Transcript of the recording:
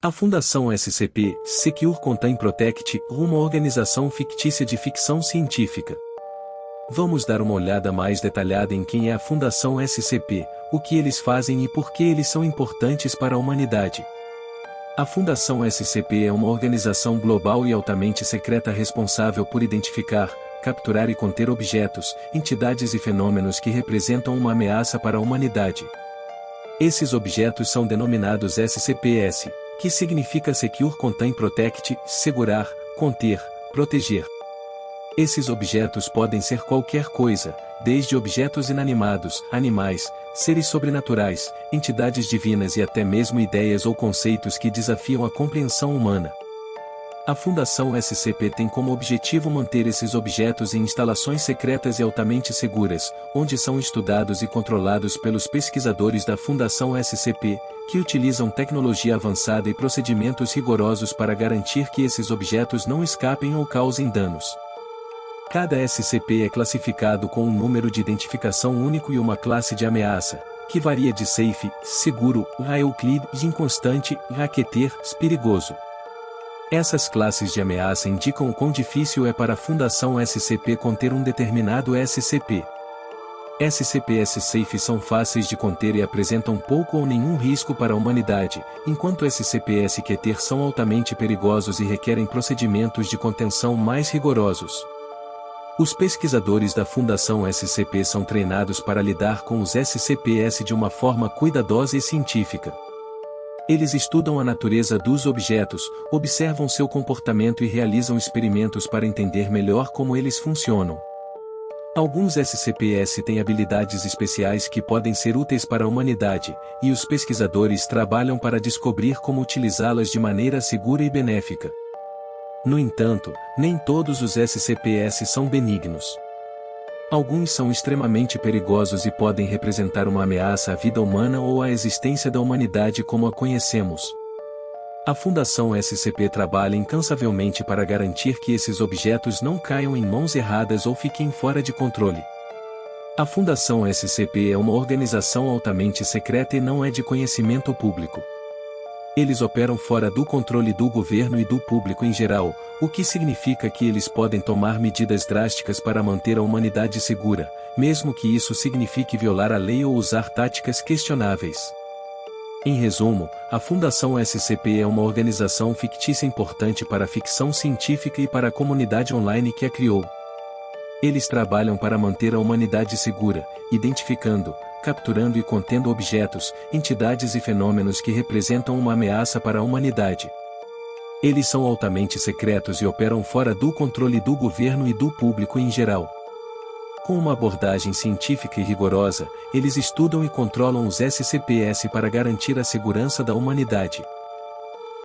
A Fundação SCP, Secure Contain Protect, é uma organização fictícia de ficção científica. Vamos dar uma olhada mais detalhada em quem é a Fundação SCP, o que eles fazem e por que eles são importantes para a humanidade. A Fundação SCP é uma organização global e altamente secreta responsável por identificar, capturar e conter objetos, entidades e fenômenos que representam uma ameaça para a humanidade. Esses objetos são denominados SCPs, que significa Secure Contain Protect, segurar, conter, proteger. Esses objetos podem ser qualquer coisa, desde objetos inanimados, animais, seres sobrenaturais, entidades divinas e até mesmo ideias ou conceitos que desafiam a compreensão humana. A Fundação SCP tem como objetivo manter esses objetos em instalações secretas e altamente seguras, onde são estudados e controlados pelos pesquisadores da Fundação SCP, que utilizam tecnologia avançada e procedimentos rigorosos para garantir que esses objetos não escapem ou causem danos. Cada SCP é classificado com um número de identificação único e uma classe de ameaça, que varia de safe, seguro, Euclid, inconstante, racketeer, perigoso. Essas classes de ameaça indicam o quão difícil é para a Fundação SCP conter um determinado SCP. SCPs safe são fáceis de conter e apresentam pouco ou nenhum risco para a humanidade, enquanto SCPs Keter são altamente perigosos e requerem procedimentos de contenção mais rigorosos. Os pesquisadores da Fundação SCP são treinados para lidar com os SCPs de uma forma cuidadosa e científica. Eles estudam a natureza dos objetos, observam seu comportamento e realizam experimentos para entender melhor como eles funcionam. Alguns SCPs têm habilidades especiais que podem ser úteis para a humanidade, e os pesquisadores trabalham para descobrir como utilizá-las de maneira segura e benéfica. No entanto, nem todos os SCPs são benignos. Alguns são extremamente perigosos e podem representar uma ameaça à vida humana ou à existência da humanidade como a conhecemos. A Fundação SCP trabalha incansavelmente para garantir que esses objetos não caiam em mãos erradas ou fiquem fora de controle. A Fundação SCP é uma organização altamente secreta e não é de conhecimento público. Eles operam fora do controle do governo e do público em geral, o que significa que eles podem tomar medidas drásticas para manter a humanidade segura, mesmo que isso signifique violar a lei ou usar táticas questionáveis. Em resumo, a Fundação SCP é uma organização fictícia importante para a ficção científica e para a comunidade online que a criou. Eles trabalham para manter a humanidade segura, identificando, capturando e contendo objetos, entidades e fenômenos que representam uma ameaça para a humanidade. Eles são altamente secretos e operam fora do controle do governo e do público em geral. Com uma abordagem científica e rigorosa, eles estudam e controlam os SCPs para garantir a segurança da humanidade.